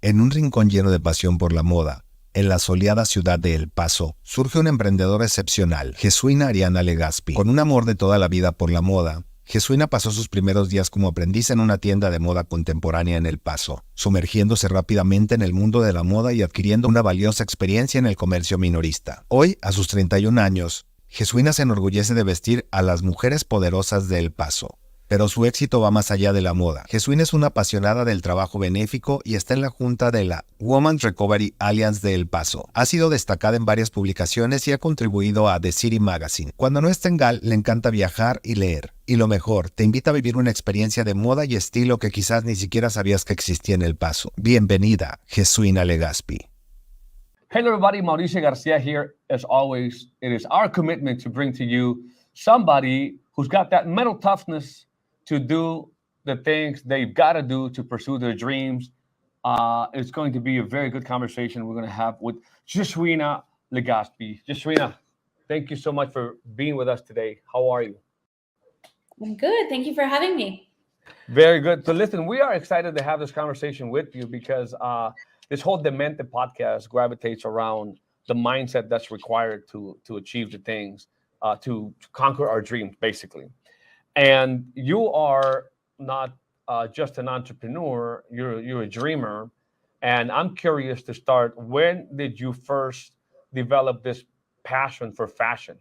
En un rincón lleno de pasión por la moda, en la soleada ciudad de El Paso, surge un emprendedor excepcional, Gesuina Legaspy. Con un amor de toda la vida por la moda, Gesuina pasó sus primeros días como aprendiz en una tienda de moda contemporánea en El Paso, sumergiéndose rápidamente en el mundo de la moda y adquiriendo una valiosa experiencia en el comercio minorista. Hoy, a sus 31 años, Gesuina se enorgullece de vestir a las mujeres poderosas de El Paso. Pero su éxito va más allá de la moda. Gesuina es una apasionada del trabajo benéfico y está en la junta de la Women's Recovery Alliance de El Paso. Ha sido destacada en varias publicaciones y ha contribuido a The City Magazine. Cuando no está en Gal, le encanta viajar y leer. Y lo mejor, te invita a vivir una experiencia de moda y estilo que quizás ni siquiera sabías que existía en El Paso. Bienvenida, Gesuina Legaspy. Hello everybody, Mauricio García here. As always, it is our commitment to bring to you somebody who's got that mental toughness to do the things they've got to do to pursue their dreams. It's going to be a very good conversation we're going to have with Gesuina Legaspy. Gesuina, thank you so much for being with us today. How are you? I'm good. Thank you for having me. Very good. So listen, we are excited to have this conversation with you because this whole D Mente podcast gravitates around the mindset that's required to achieve the things, to conquer our dreams, basically. And you are not just an entrepreneur, you're a dreamer. And I'm curious to start, when did you first develop this passion for fashion?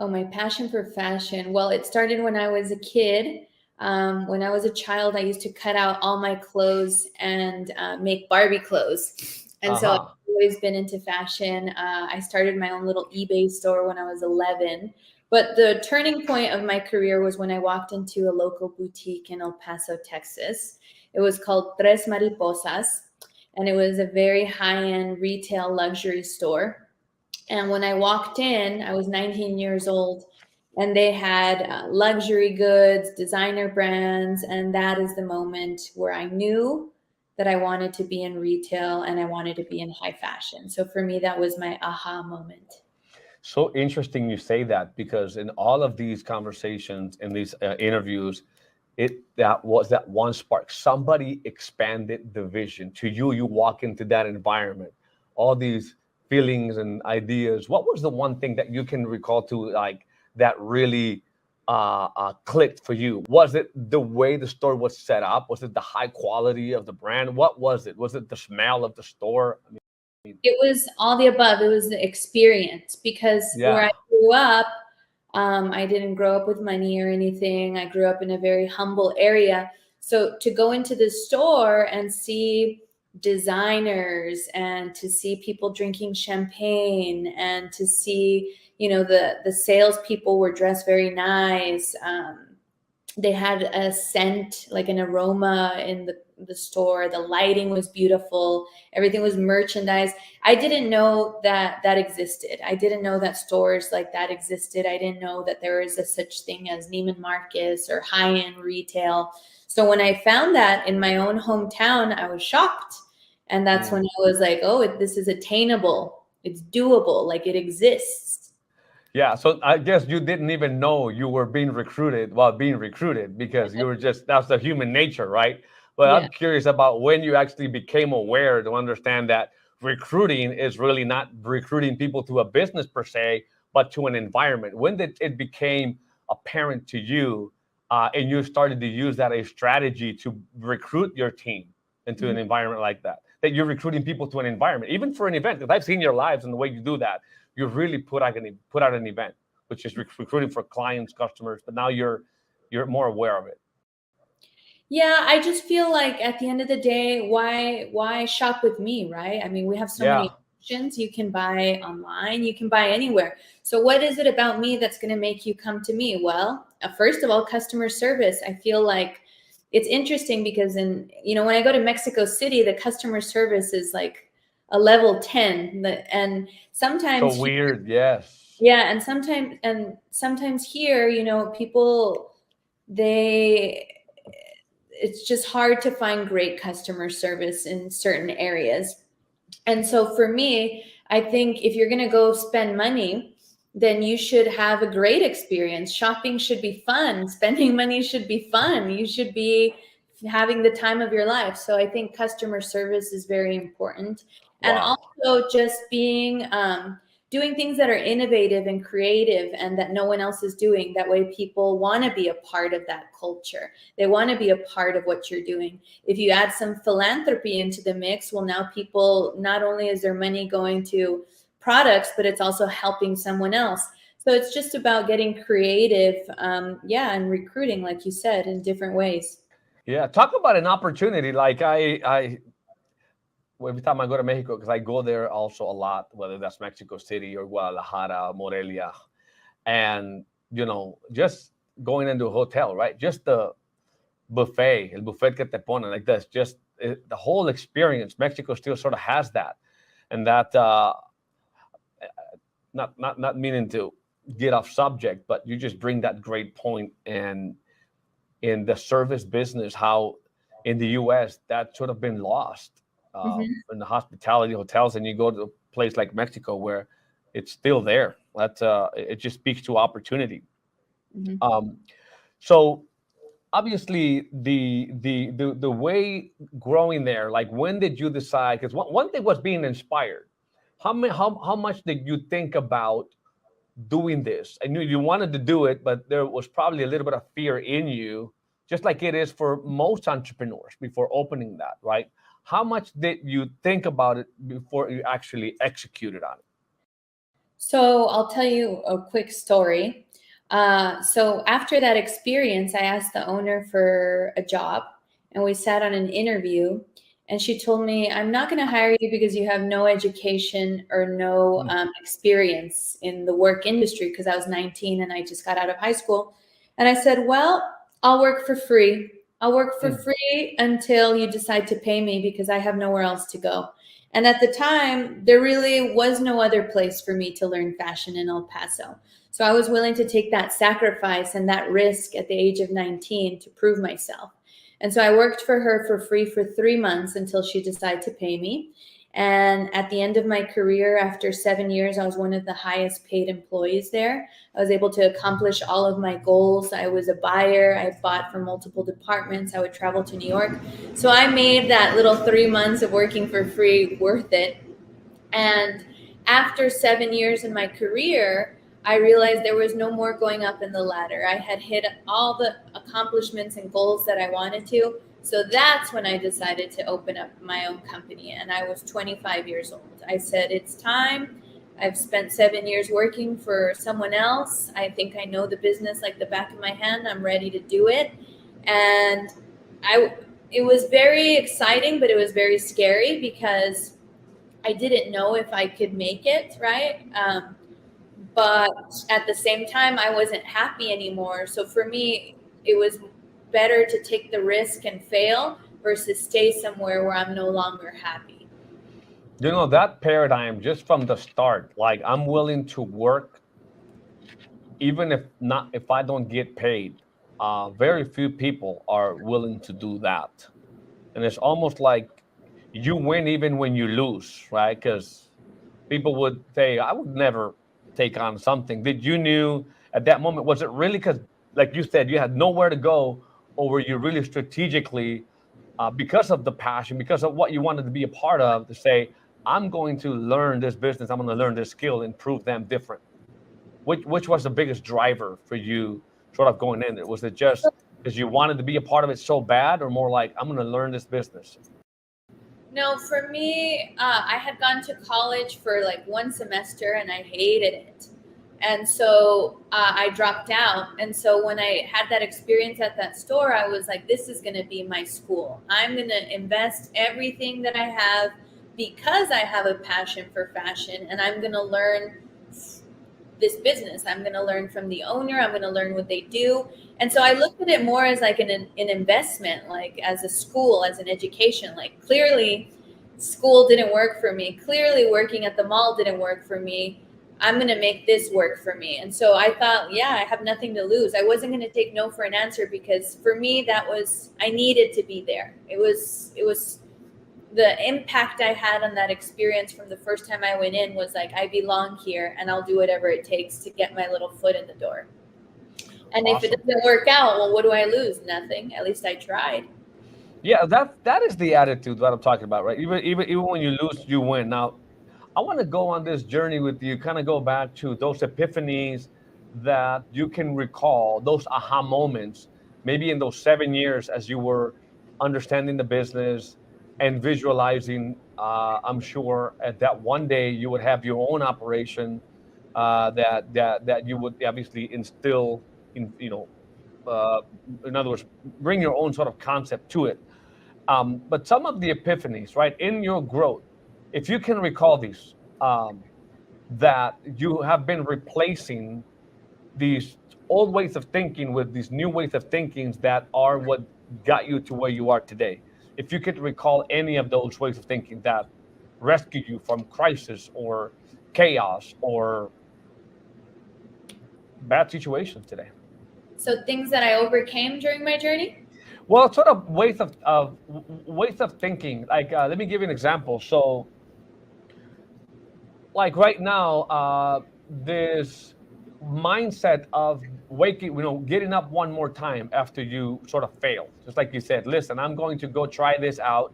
Oh, my passion for fashion. Well, it started when I was a kid. When I was a child, I used to cut out all my clothes and make Barbie clothes. And so I've always been into fashion. I started my own little eBay store when I was 11. But the turning point of my career was when I walked into a local boutique in El Paso, Texas. It was called Tres Mariposas, and it was a very high-end retail luxury store. And when I walked in, I was 19 years old, and they had luxury goods, designer brands, and that is the moment where I knew that I wanted to be in retail and I wanted to be in high fashion. So for me, that was my aha moment. So interesting you say that, because in all of these conversations, in these interviews, that was that one spark. Somebody expanded the vision to you. You walk into that environment, all these feelings and ideas. What was the one thing that you can recall to, like, that really clicked for you? Was it the way the store was set up? Was it the high quality of the brand? What was it? Was it the smell of the store? I mean, it was all the above. It was the experience, because where I grew up, I didn't grow up with money or anything. I grew up in a very humble area. So to go into the store and see designers and to see people drinking champagne and to see, you know, the salespeople were dressed very nice. They had a scent, like an aroma in the store. The lighting was beautiful. Everything was merchandise. I didn't know that existed. I didn't know that stores like that existed. I didn't know that there was a such thing as Neiman Marcus or high-end retail. So when I found that in my own hometown, I was shocked. And that's when I was like, oh, this is attainable. It's doable. Like, it exists. Yeah, so I guess you didn't even know you were being recruited while being recruited, because you were just, that's the human nature, right? But I'm curious about when you actually became aware to understand that recruiting is really not recruiting people to a business per se, but to an environment. When did it became apparent to you and you started to use that as a strategy to recruit your team into an environment like that you're recruiting people to an environment, even for an event? Because I've seen your lives and the way you do that. You really put out an event, which is recruiting for clients, customers, but now you're more aware of it. Yeah, I just feel like at the end of the day, why shop with me, right? I mean, we have so many options. You can buy online, you can buy anywhere. So what is it about me that's going to make you come to me? Well, first of all, customer service. I feel like it's interesting because when I go to Mexico City, the customer service is like a level 10, and sometimes so weird. Yes. Yeah, and sometimes here, people, it's just hard to find great customer service in certain areas. And so for me, I think if you're going to go spend money, then you should have a great experience. Shopping should be fun. Spending money should be fun. You should be having the time of your life. So I think customer service is very important. And Wow. also just being, doing things that are innovative and creative and that no one else is doing. That way people want to be a part of that culture. They want to be a part of what you're doing. If you add some philanthropy into the mix, well, now people, not only is their money going to products, but it's also helping someone else. So it's just about getting creative, and recruiting, like you said, in different ways. Yeah, talk about an opportunity. Like every time I go to Mexico, because I go there also a lot, whether that's Mexico City or Guadalajara, Morelia, and just going into a hotel, right? Just the buffet, el buffet que te ponen, like this, just the whole experience. Mexico still sort of has that, and that not meaning to get off subject, but you just bring that great point. And in the service business, how in the U.S. that's sort of been lost. In the hospitality hotels, and you go to a place like Mexico where it's still there. That it just speaks to opportunity. So obviously the way growing there, like when did you decide? Because one thing was being inspired. How much did you think about doing this? I knew you wanted to do it, but there was probably a little bit of fear in you, just like it is for most entrepreneurs before opening that, right? How much did you think about it before you actually executed on it? So I'll tell you a quick story. So after that experience, I asked the owner for a job, and we sat on an interview, and she told me, I'm not going to hire you because you have no education or no experience in the work industry, because I was 19 and I just got out of high school. And I said, well, I'll work for free. I'll work for free until you decide to pay me, because I have nowhere else to go. And at the time, there really was no other place for me to learn fashion in El Paso. So I was willing to take that sacrifice and that risk at the age of 19 to prove myself. And so I worked for her for free for 3 months until she decided to pay me. And at the end of my career, after 7 years, I was one of the highest paid employees there. I was able to accomplish all of my goals. I was a buyer. I bought from multiple departments. I would travel to New York. So I made that little 3 months of working for free worth it. And after 7 years in my career, I realized there was no more going up in the ladder. I had hit all the accomplishments and goals that I wanted to. So that's when I decided to open up my own company. And I was 25 years old. I said, it's time. I've spent 7 years working for someone else. I think I know the business like the back of my hand. I'm ready to do it. And it was very exciting, but it was very scary because I didn't know if I could make it, right? But at the same time, I wasn't happy anymore. So for me, it was better to take the risk and fail versus stay somewhere where I'm no longer happy. That paradigm just from the start, like I'm willing to work even if I don't get paid. Very few people are willing to do that. And it's almost like you win even when you lose, right? Because people would say, I would never take on something. Did you knew at that moment, was it really because, like you said, you had nowhere to go, or were you really strategically, because of the passion, because of what you wanted to be a part of, to say, I'm going to learn this business, I'm going to learn this skill and prove them different? Which was the biggest driver for you sort of going in? Was it just because you wanted to be a part of it so bad, or more like, I'm going to learn this business? No, for me, I had gone to college for like 1 semester and I hated it. And so I dropped out. And so when I had that experience at that store, I was like, this is going to be my school. I'm going to invest everything that I have because I have a passion for fashion, and I'm going to learn this business. I'm going to learn from the owner. I'm going to learn what they do. And so I looked at it more as like an investment, like as a school, as an education. Like clearly school didn't work for me. Clearly working at the mall didn't work for me. I'm going to make this work for me. And so I thought, yeah, I have nothing to lose. I wasn't going to take no for an answer, because for me, I needed to be there. It was the impact I had on that experience from the first time I went in was like, I belong here and I'll do whatever it takes to get my little foot in the door. And awesome. If it doesn't work out, well, what do I lose? Nothing. At least I tried. Yeah, that is the attitude that I'm talking about, right? Even when you lose, you win. Now, I want to go on this journey with you, kind of go back to those epiphanies that you can recall, those aha moments, maybe in those 7 years as you were understanding the business and visualizing. I'm sure at that one day you would have your own operation that you would obviously instill in, uh, in other words, bring your own sort of concept to it. But some of the epiphanies, right, in your growth, if you can recall these, that you have been replacing these old ways of thinking with these new ways of thinking that are what got you to where you are today. If you could recall any of those ways of thinking that rescued you from crisis or chaos or bad situations today. So things that I overcame during my journey? Well, sort of ways of thinking. Like, let me give you an example. So, like right now, this mindset of waking, getting up one more time after you sort of fail. Just like you said, listen, I'm going to go try this out,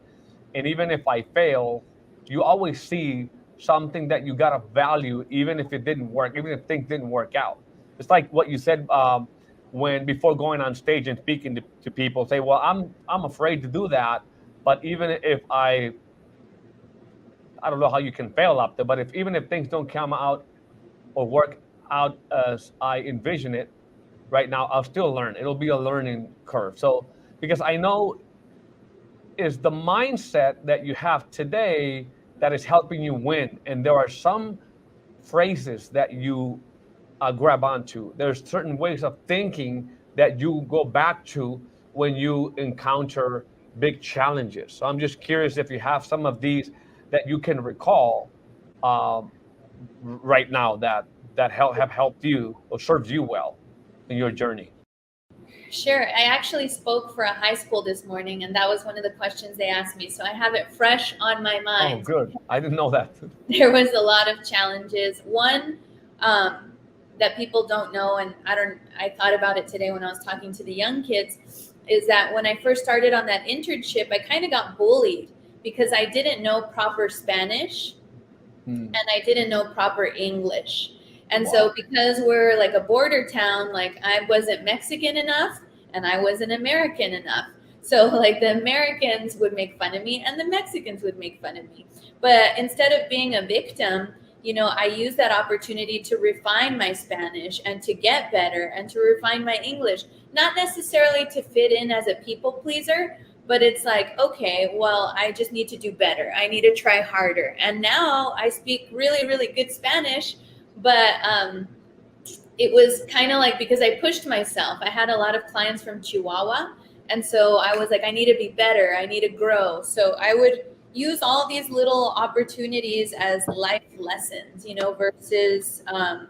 and even if I fail, you always see something that you got to value, even if it didn't work, even if things didn't work out. It's like what you said when before going on stage and speaking to people, say, well, I'm afraid to do that, but even if I don't know how you can fail up there, but even if things don't come out or work out as I envision it right now, I'll still learn. It'll be a learning curve. So because I know is the mindset that you have today that is helping you win. And there are some phrases that you grab onto. There's certain ways of thinking that you go back to when you encounter big challenges. So I'm just curious if you have some of these that you can recall right now that have helped you or served you well in your journey. Sure. I actually spoke for a high school this morning, and that was one of the questions they asked me. So I have it fresh on my mind. Oh, good. I didn't know that. There was a lot of challenges. One that people don't know, and I thought about it today when I was talking to the young kids, is that when I first started on that internship, I kind of got bullied because I didn't know proper Spanish and I didn't know proper English. And so because we're like a border town, like I wasn't Mexican enough and I wasn't American enough. So like the Americans would make fun of me and the Mexicans would make fun of me. But instead of being a victim, I used that opportunity to refine my Spanish and to get better and to refine my English, not necessarily to fit in as a people pleaser, but it's like, okay, well, I just need to do better. I need to try harder. And now I speak really, really good Spanish. But it was kind of like because I pushed myself. I had a lot of clients from Chihuahua. And so I was like, I need to be better. I need to grow. So I would use all these little opportunities as life lessons, versus, I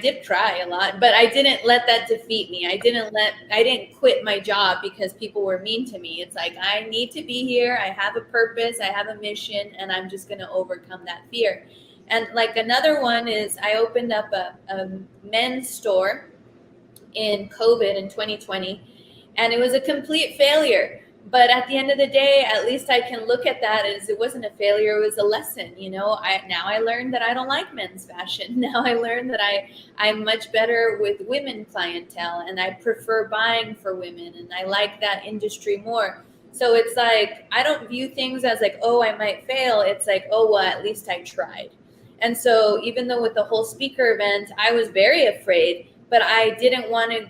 did cry a lot, but I didn't let that defeat me. I didn't quit my job because people were mean to me. It's like, I need to be here. I have a purpose. I have a mission, and I'm just going to overcome that fear. And like another one is I opened up a men's store in COVID in 2020, and it was a complete failure. But at the end of the day, at least I can look at that as it wasn't a failure, it was a lesson. Now I learned that I don't like men's fashion. Now I learned that I'm much better with women clientele, and I prefer buying for women, and I like that industry more. So it's like, I don't view things as like, oh, I might fail. It's like, oh, well, at least I tried. And so even though with the whole speaker event, I was very afraid, but I didn't want to,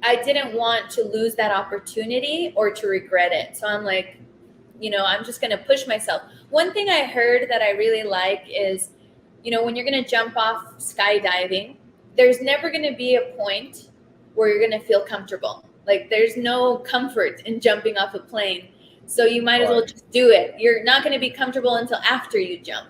I didn't want to lose that opportunity or to regret it. So I'm like, I'm just going to push myself. One thing I heard that I really like is, when you're going to jump off skydiving, there's never going to be a point where you're going to feel comfortable. Like there's no comfort in jumping off a plane. So you might as well just do it. You're not going to be comfortable until after you jump.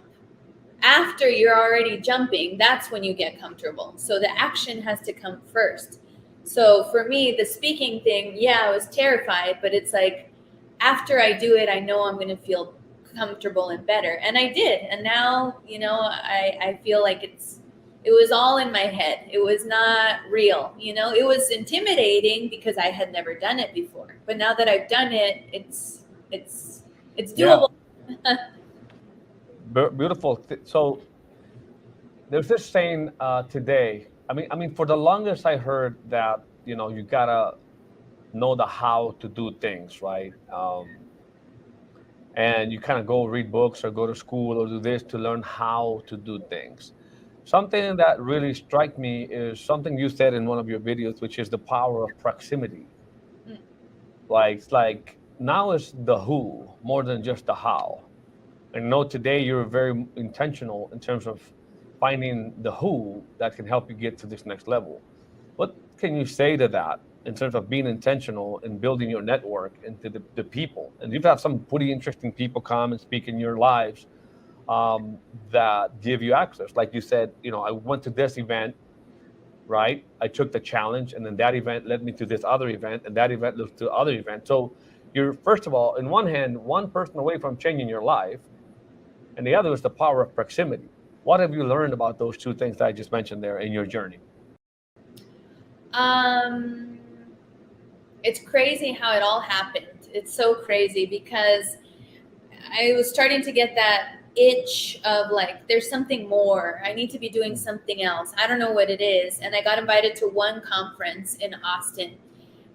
After you're already jumping, that's when you get comfortable. So the action has to come first. So for me, the speaking thing, I was terrified, but it's like, after I do it, I know I'm going to feel comfortable and better. And I did. And now, I feel like it's It was all in my head. It was not real. You know, it was intimidating because I had never done it before. But now that I've done it, it's doable. Yeah. Beautiful. So there's this saying today. I mean, for the longest I heard that, you know, you gotta know the how to do things, right? And you kind of go read books or go to school or do this to learn how to do things. Something that really struck me is something you said in one of your videos, which is the power of proximity. Like, it's like now is the who more than just the how. And know today you're very intentional in terms of finding the who that can help you get to this next level. What can you say to that in terms of being intentional in building your network into the people? And you've had some pretty interesting people come and speak in your lives that give you access. Like you said, you know, I went to this event, right? I took the challenge, and then that event led me to this other event, and that event led to other event. So you're, first of all, in one hand, one person away from changing your life, and the other is the power of proximity. What have you learned about those two things that I just mentioned there in your journey? It's crazy how it all happened. It's so crazy because I was starting to get that itch of like, there's something more. I need to be doing something else. I don't know what it is. And I got invited to one conference in Austin,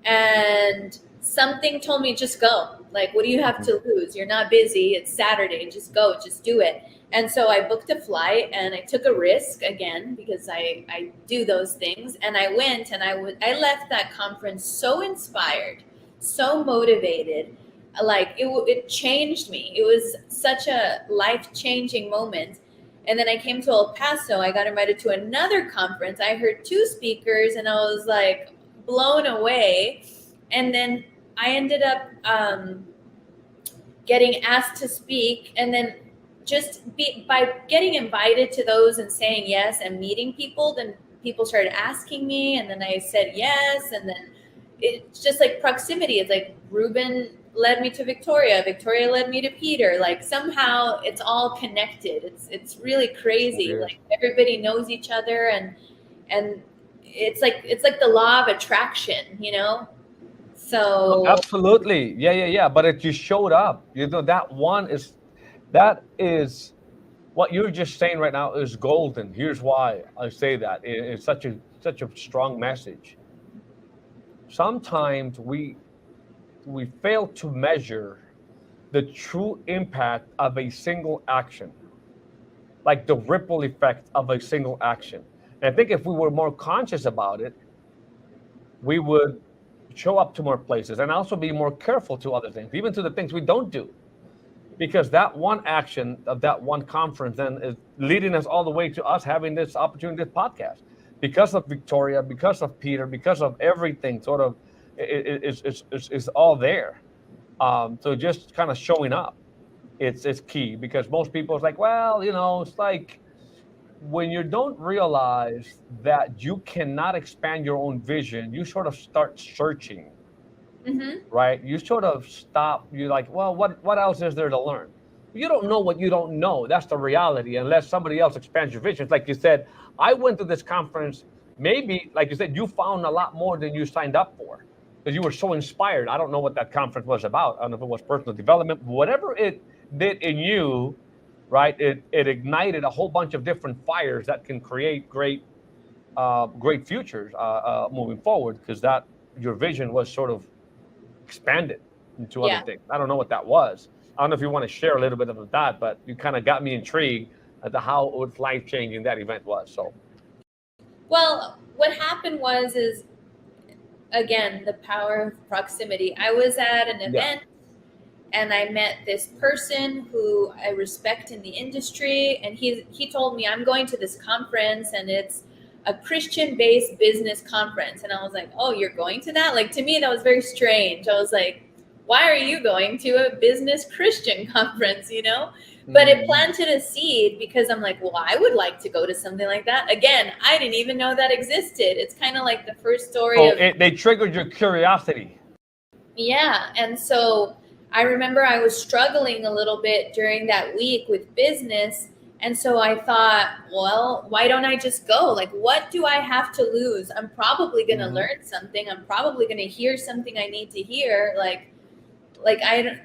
and something told me, just go. Like, what do you have to lose? You're not busy. It's Saturday. Just go. Just do it. And so I booked a flight and I took a risk again because I do those things. And I went, and I left that conference so inspired, so motivated. Like it changed me. It was such a life-changing moment. And then I came to El Paso. I got invited to another conference. I heard two speakers and I was like blown away. And then I ended up getting asked to speak. And then by getting invited to those and saying yes and meeting people, then people started asking me, and then I said yes. And then it's just like proximity. It's like Ruben led me to Victoria led me to Peter. Like somehow it's all connected. It's really crazy. Like everybody knows each other, and it's like the law of attraction, you know? So absolutely. Yeah. But it just showed up. You know, that is what you're just saying right now is golden. Here's why I say that. It's such a strong message. Sometimes we fail to measure the true impact of a single action, like the ripple effect of a single action. And I think if we were more conscious about it, we would show up to more places and also be more careful to other things, even to the things we don't do. Because that one action of that one conference then is leading us all the way to us having this opportunity, this podcast. Because of Victoria, because of Peter, because of everything, sort of, it's all there. So just kind of showing up, it's key, because most people it's like, well, you know, it's like when you don't realize that you cannot expand your own vision, you sort of start searching, right? You sort of stop. You're like, well, what else is there to learn? You don't know what you don't know. That's the reality, unless somebody else expands your vision. Like you said, I went to this conference, maybe, like you said, you found a lot more than you signed up for, because you were so inspired. I don't know what that conference was about. I don't know if it was personal development, whatever it did in you, right? It ignited a whole bunch of different fires that can create great futures moving forward, because that your vision was sort of expanded into other things. I don't know what that was. I don't know if you want to share a little bit of that, but you kind of got me intrigued as to how life-changing that event was. So, well, what happened is again, the power of proximity. I was at an event and I met this person who I respect in the industry, and he told me, I'm going to this conference and it's a Christian-based business conference. And I was like, oh, you're going to that? Like, to me, that was very strange. I was like, why are you going to a business Christian conference, you know? But it planted a seed, because I'm like, well, I would like to go to something like that. Again, I didn't even know that existed. It's kind of like the first story they triggered your curiosity. Yeah. And so I remember I was struggling a little bit during that week with business, And so I thought, well, why don't I just go? Like, what do I have to lose? I'm probably going to learn something. I'm probably going to hear something I need to hear.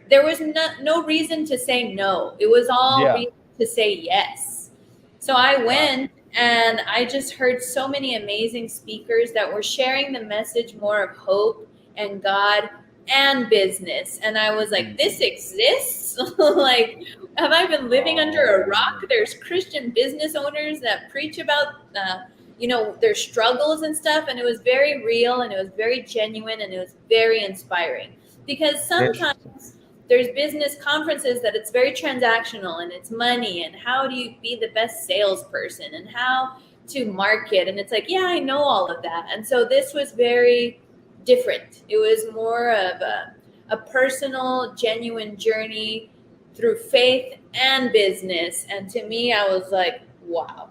There was no reason to say no. It was all reason to say yes. So I went and I just heard so many amazing speakers that were sharing the message more of hope and God and business. And I was like, this exists? Like, have I been living under a rock? There's Christian business owners that preach about, their struggles and stuff. And it was very real and it was very genuine and it was very inspiring. Because sometimes there's business conferences that it's very transactional and it's money and how do you be the best salesperson and how to market. And it's like, yeah, I know all of that. And so this was very different. It was more of a personal, genuine journey through faith and business. And to me, I was like, wow.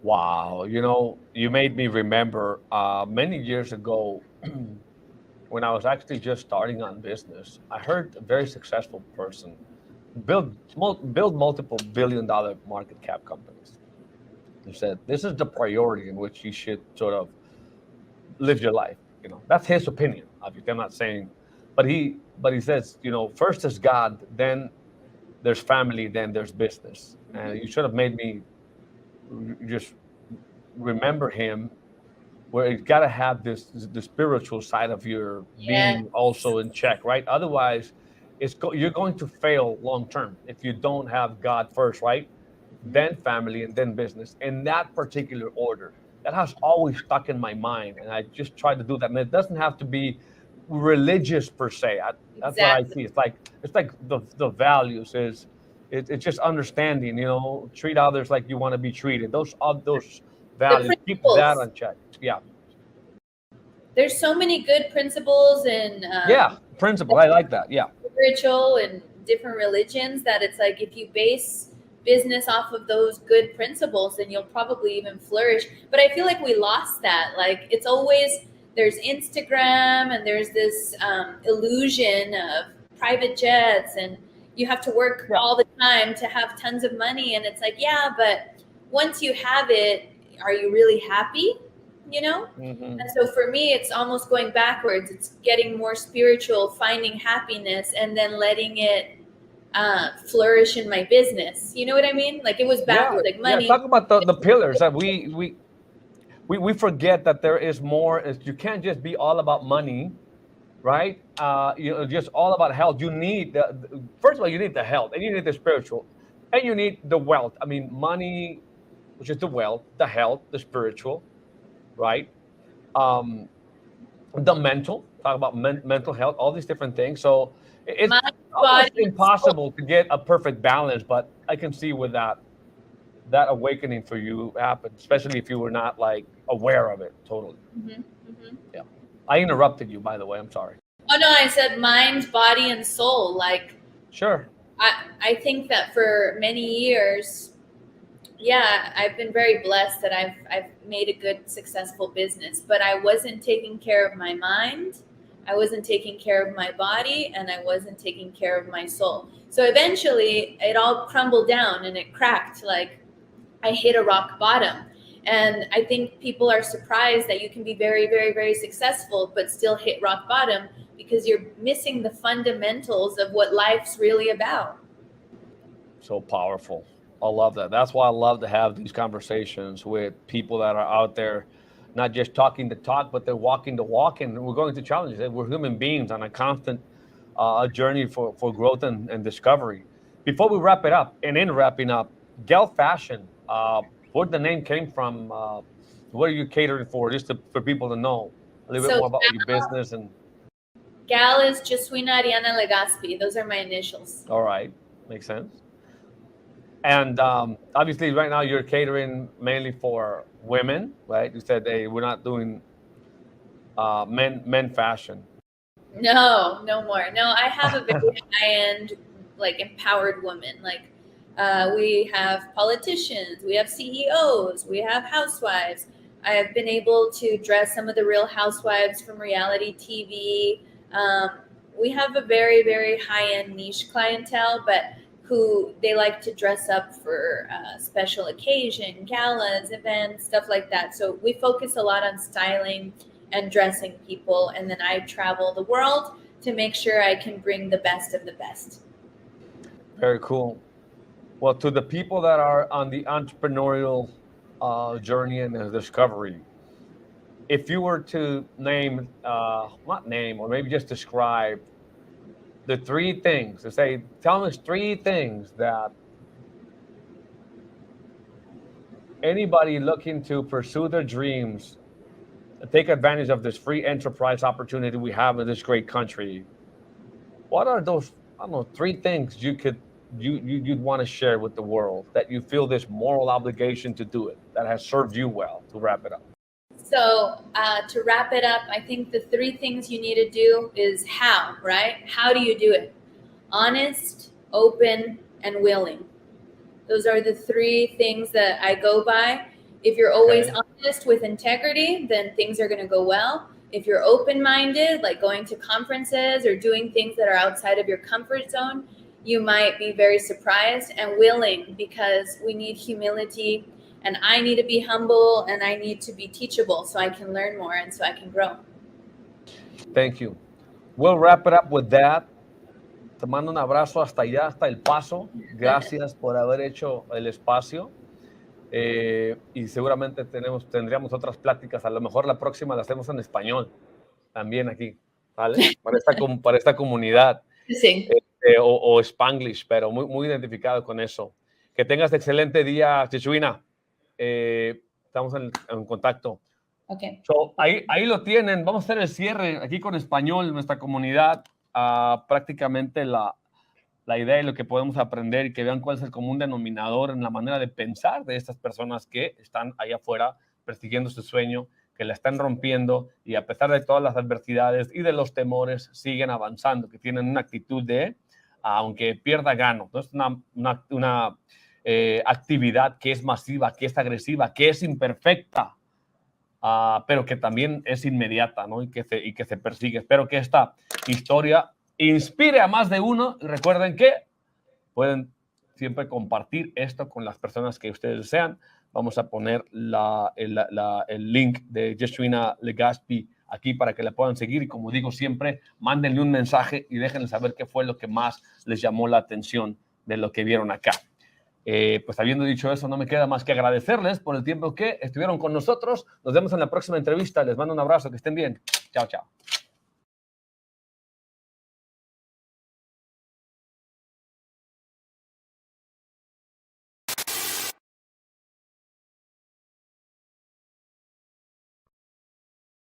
Wow. You made me remember many years ago, when I was actually just starting on business, I heard a very successful person build multiple billion-dollar market cap companies. He said, this is the priority in which you should sort of live your life. That's his opinion. Obviously, I'm not saying, but he says, first is God, then there's family, then there's business. And you should have made me just remember him, where you got to have the spiritual side of your being also in check, right? Otherwise, you're going to fail long term if you don't have God first, right? Then family and then business in that particular order. That has always stuck in my mind, and I just try to do that. And it doesn't have to be religious per se. That's what I see. It's like the values is it's just understanding. Treat others like you want to be treated. Those values, keep that on check. Yeah. There's so many good principles and principle. I like that. Yeah. Spiritual and different religions that it's like if you base business off of those good principles, then you'll probably even flourish. But I feel like we lost that. Like it's always there's Instagram and there's this illusion of private jets and you have to work all the time to have tons of money. And it's like, yeah, but once you have it, are you really happy? And so for me, it's almost going backwards. It's getting more spiritual, finding happiness, and then letting it flourish in my business. You know what I mean? Like it was backwards, like money. Talk about the pillars that we forget that there is more. You can't just be all about money, right? Just all about health. You need first of all, you need the health, and you need the spiritual, and you need the wealth. I mean, money, which is the wealth, the health, the spiritual, right? The mental. Talk about mental health, all these different things. So it's almost impossible to get a perfect balance, but I can see where that awakening for you happened, especially if you were not like aware of it totally. Yeah. I interrupted you, by the way. I'm sorry. Oh no, I said mind, body, and soul. Like sure. I think that for many years, I've been very blessed that I've made a good, successful business, but I wasn't taking care of my mind. I wasn't taking care of my body, and I wasn't taking care of my soul. So eventually it all crumbled down and it cracked. Like I hit a rock bottom. And I think people are surprised that you can be very, very, very successful, but still hit rock bottom because you're missing the fundamentals of what life's really about. So powerful. I love that. That's why I love to have these conversations with people that are out there, not just talking the talk, but they're walking the walk, and we're going through challenges. We're human beings on a constant journey for growth and discovery. Before we wrap it up, and in wrapping up, Gel Fashion, where the name came from, what are you catering for, just for people to know a little bit more about your business? And Gal is Gesuina Legaspy. Those are my initials. All right. Makes sense. And obviously right now you're catering mainly for women, right? You said, hey, we're not doing men fashion. No more. No, I have a very high-end, like empowered woman. Like we have politicians, we have CEOs, we have housewives. I have been able to dress some of the real housewives from reality TV. We have a very, very high-end niche clientele, but who they like to dress up for special occasion, galas, events, stuff like that. So we focus a lot on styling and dressing people. And then I travel the world to make sure I can bring the best of the best. Very cool. Well, to the people that are on the entrepreneurial journey and discovery, if you were to name, not name, or maybe just describe the three things, to say, tell us three things that anybody looking to pursue their dreams, take advantage of this free enterprise opportunity we have in this great country, what are those, I don't know, three things you'd want to share with the world that you feel this moral obligation to do it, that has served you well, to wrap it up? So to wrap it up, I think the three things you need to do is how, right? How do you do it? Honest, open, and willing. Those are the three things that I go by. If you're always honest with integrity, then things are going to go well. If you're open-minded, like going to conferences or doing things that are outside of your comfort zone, you might be very surprised. And willing, because we need humility, and I need to be humble, and I need to be teachable so I can learn more and so I can grow. Thank you. We'll wrap it up with that. Te mando un abrazo hasta allá, hasta El Paso. Gracias por haber hecho el espacio. Y seguramente tendríamos otras pláticas. A lo mejor la próxima la hacemos en español también aquí, ¿vale? Para esta comunidad. Sí. O Spanglish, pero muy identificado con eso. Que tengas excelente día, Gesuina. Estamos en contacto. Okay. So, ahí lo tienen. Vamos a hacer el cierre aquí con español, nuestra comunidad. Prácticamente la idea y lo que podemos aprender, y que vean cuál es el común denominador en la manera de pensar de estas personas que están allá afuera persiguiendo su sueño, que la están rompiendo y a pesar de todas las adversidades y de los temores siguen avanzando, que tienen una actitud de aunque pierda gano. No es una actividad que es masiva, que es agresiva, que es imperfecta, pero que también es inmediata, ¿no? y que se persigue. Espero que esta historia inspire a más de uno. Recuerden que pueden siempre compartir esto con las personas que ustedes desean. Vamos a poner el link de Gesuina Legaspy aquí para que la puedan seguir. Y como digo siempre, mándenle un mensaje y déjenle saber qué fue lo que más les llamó la atención de lo que vieron acá. Pues habiendo dicho eso, no me queda más que agradecerles por el tiempo que estuvieron con nosotros. Nos vemos en la próxima entrevista. Les mando un abrazo. Que estén bien. Chao, chao.